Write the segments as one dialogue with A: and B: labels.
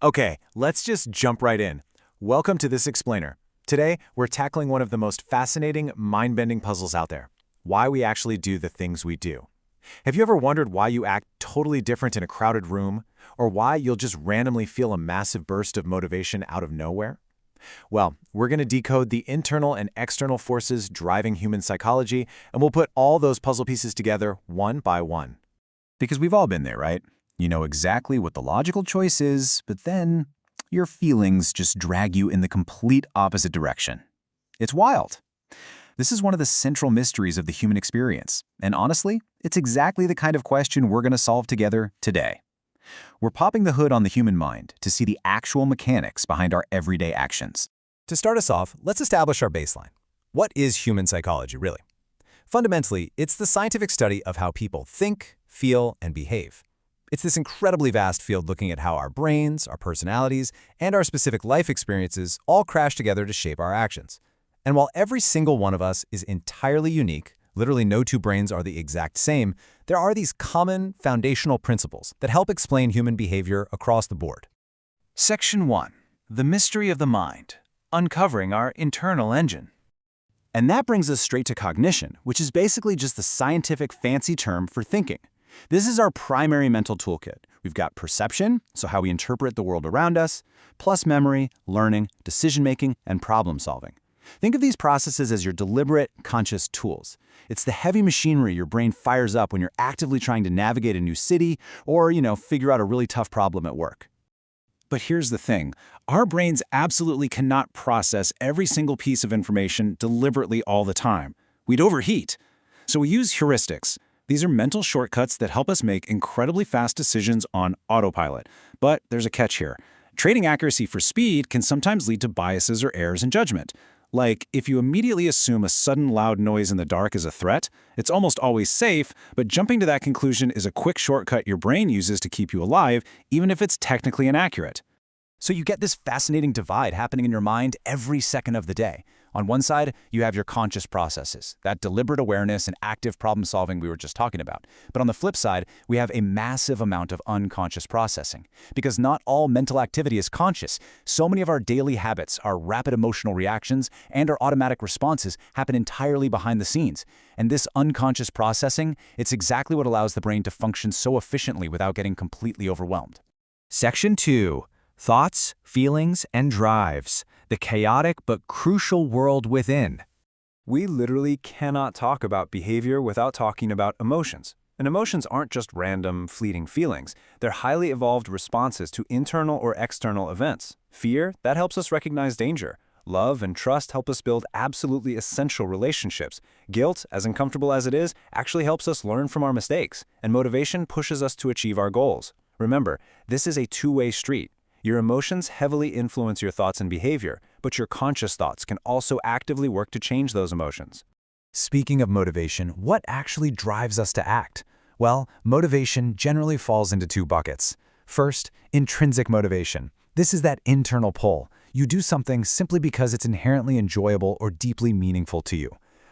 A: Okay, let's just jump right in. Welcome to This Explainer. Today, we're tackling one of the most fascinating, mind-bending puzzles out there. Why we actually do the things we do. Have you ever wondered why you act totally different in a crowded room? Or why you'll just randomly feel a massive burst of motivation out of nowhere? Well, we're going to decode the internal and external forces driving human psychology, and we'll put all those puzzle pieces together one by one.
B: Because we've all been there, right? You know exactly what the logical choice is, but then your feelings just drag you in the complete opposite direction. It's wild. This is one of the central mysteries of the human experience, and honestly, it's exactly the kind of question we're going to solve together today. We're popping the hood on the human mind to see the actual mechanics behind our everyday actions.
C: To start us off, let's establish our baseline. What is human psychology, really? Fundamentally, it's the scientific study of how people think, feel, and behave. It's this incredibly vast field looking at how our brains, our personalities, and our specific life experiences all crash together to shape our actions. And while every single one of us is entirely unique, literally no two brains are the exact same, there are these common foundational principles that help explain human behavior across the board.
B: Section 1. The Mystery of the Mind. Uncovering our internal engine. And that brings us straight to cognition, which is basically just the scientific fancy term for thinking. This is our primary mental toolkit. We've got perception, so how we interpret the world around us, plus memory, learning, decision-making, and problem-solving. Think of these processes as your deliberate, conscious tools. It's the heavy machinery your brain fires up when you're actively trying to navigate a new city or, figure out a really tough problem at work. But here's the thing. Our brains absolutely cannot process every single piece of information deliberately all the time. We'd overheat. So we use heuristics. These are mental shortcuts that help us make incredibly fast decisions on autopilot. But there's a catch here. Trading accuracy for speed can sometimes lead to biases or errors in judgment. Like, if you immediately assume a sudden loud noise in the dark is a threat, it's almost always safe, but jumping to that conclusion is a quick shortcut your brain uses to keep you alive, even if it's technically inaccurate. So you get this fascinating divide happening in your mind every second of the day. On one side, you have your conscious processes, that deliberate awareness and active problem solving we were just talking about. But on the flip side, we have a massive amount of unconscious processing. Because not all mental activity is conscious. So many of our daily habits, our rapid emotional reactions, and our automatic responses happen entirely behind the scenes. And this unconscious processing, it's exactly what allows the brain to function so efficiently without getting completely overwhelmed.
D: Section 2. Thoughts, feelings, and drives. The chaotic but crucial world within.
C: We literally cannot talk about behavior without talking about emotions. And emotions aren't just random, fleeting feelings. They're highly evolved responses to internal or external events. Fear, that helps us recognize danger. Love and trust help us build absolutely essential relationships. Guilt, as uncomfortable as it is, actually helps us learn from our mistakes. And motivation pushes us to achieve our goals. Remember, this is a two-way street. Your emotions heavily influence your thoughts and behavior, but your conscious thoughts can also actively work to change those emotions.
D: Speaking of motivation, what actually drives us to act? Well, motivation generally falls into two buckets. First, intrinsic motivation. This is that internal pull. You do something simply because it's inherently enjoyable or deeply meaningful to you.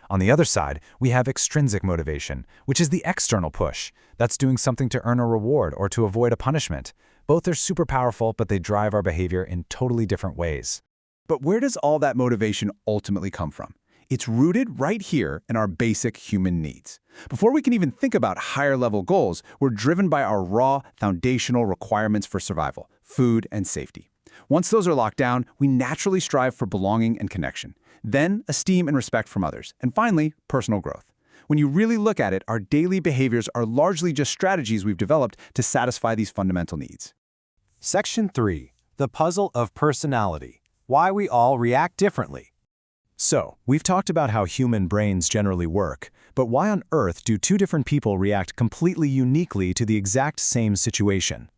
D: On the other side, we have extrinsic motivation, which is the external push. That's doing something to earn a reward or to avoid a punishment. Both are super powerful, but they drive our behavior in totally different ways.
B: But where does all that motivation ultimately come from? It's rooted right here in our basic human needs. Before we can even think about higher-level goals, we're driven by our raw, foundational requirements for survival, food and safety. Once those are locked down, we naturally strive for belonging and connection. Then, esteem and respect from others. And finally, personal growth. When you really look at it, our daily behaviors are largely just strategies we've developed to satisfy these fundamental needs.
A: Section 3. The Puzzle of Personality. Why we all react differently. So, we've talked about how human brains generally work, but why on earth do two different people react completely uniquely to the exact same situation?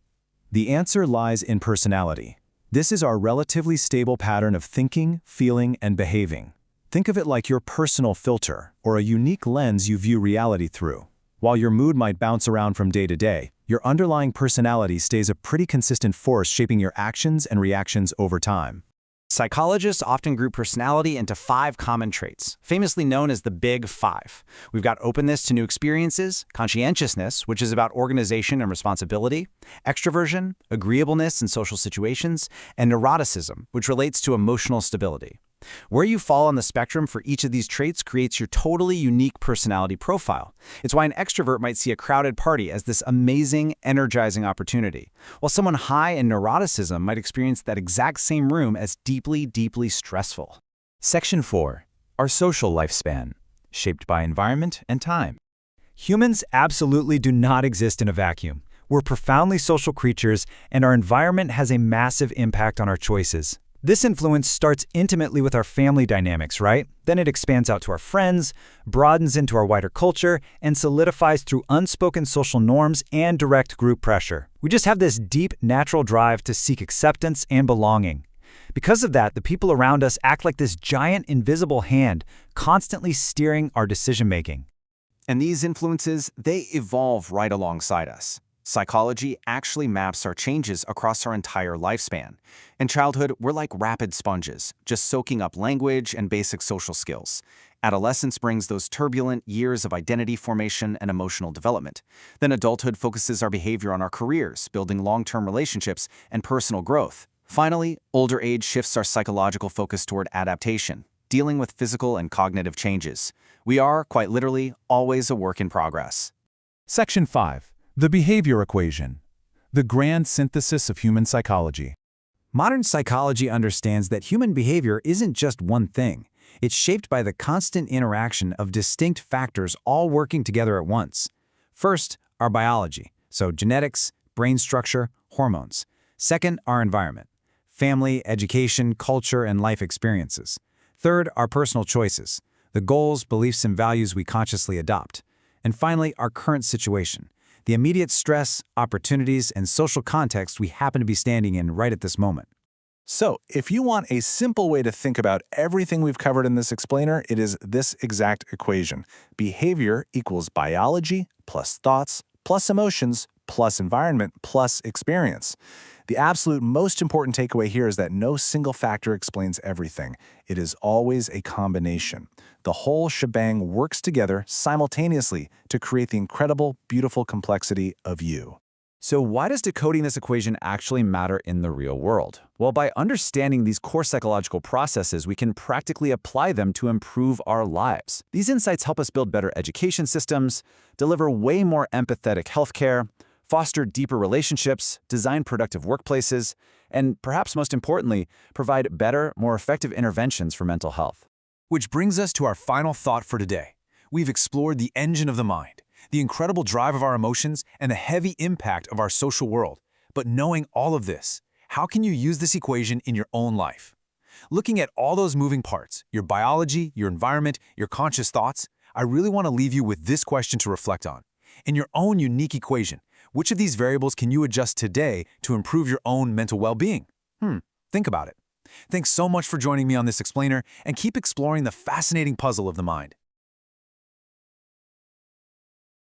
A: The answer lies in personality. This is our relatively stable pattern of thinking, feeling, and behaving. Think of it like your personal filter, or a unique lens you view reality through. While your mood might bounce around from day to day, your underlying personality stays a pretty consistent force shaping your actions and reactions over time.
B: Psychologists often group personality into 5 common traits, famously known as the Big Five. We've got openness to new experiences, conscientiousness, which is about organization and responsibility, extroversion, agreeableness in social situations, and neuroticism, which relates to emotional stability. Where you fall on the spectrum for each of these traits creates your totally unique personality profile. It's why an extrovert might see a crowded party as this amazing, energizing opportunity, while someone high in neuroticism might experience that exact same room as deeply, deeply stressful.
D: Section 4. Our social lifespan, shaped by environment and time. Humans absolutely do not exist in a vacuum. We're profoundly social creatures, and our environment has a massive impact on our choices. This influence starts intimately with our family dynamics, right? Then it expands out to our friends, broadens into our wider culture, and solidifies through unspoken social norms and direct group pressure. We just have this deep, natural drive to seek acceptance and belonging. Because of that, the people around us act like this giant invisible hand, constantly steering our decision-making.
B: And these influences, they evolve right alongside us. Psychology actually maps our changes across our entire lifespan. In childhood, we're like rapid sponges, just soaking up language and basic social skills. Adolescence brings those turbulent years of identity formation and emotional development. Then adulthood focuses our behavior on our careers, building long-term relationships and personal growth. Finally, older age shifts our psychological focus toward adaptation, dealing with physical and cognitive changes. We are, quite literally, always a work in progress.
A: Section 5. The behavior equation. The grand synthesis of human psychology.
D: Modern psychology understands that human behavior isn't just one thing. It's shaped by the constant interaction of distinct factors all working together at once. First, our biology, so genetics, brain structure, hormones. Second, our environment, family, education, culture, and life experiences. Third, our personal choices, the goals, beliefs, and values we consciously adopt. And finally, our current situation, the immediate stress, opportunities, and social context we happen to be standing in right at this moment.
A: So, if you want a simple way to think about everything we've covered in this explainer, it is this exact equation. Behavior equals biology plus thoughts plus emotions plus environment plus experience. The absolute most important takeaway here is that no single factor explains everything. It is always a combination. The whole shebang works together simultaneously to create the incredible, beautiful complexity of you.
B: So why does decoding this equation actually matter in the real world? Well, by understanding these core psychological processes, we can practically apply them to improve our lives. These insights help us build better education systems, deliver way more empathetic healthcare, foster deeper relationships, design productive workplaces, and perhaps most importantly, provide better, more effective interventions for mental health.
D: Which brings us to our final thought for today. We've explored the engine of the mind, the incredible drive of our emotions, and the heavy impact of our social world. But knowing all of this, how can you use this equation in your own life? Looking at all those moving parts, your biology, your environment, your conscious thoughts, I really want to leave you with this question to reflect on. In your own unique equation, which of these variables can you adjust today to improve your own mental well-being? Think about it. Thanks so much for joining me on this explainer, and keep exploring the fascinating puzzle of the mind.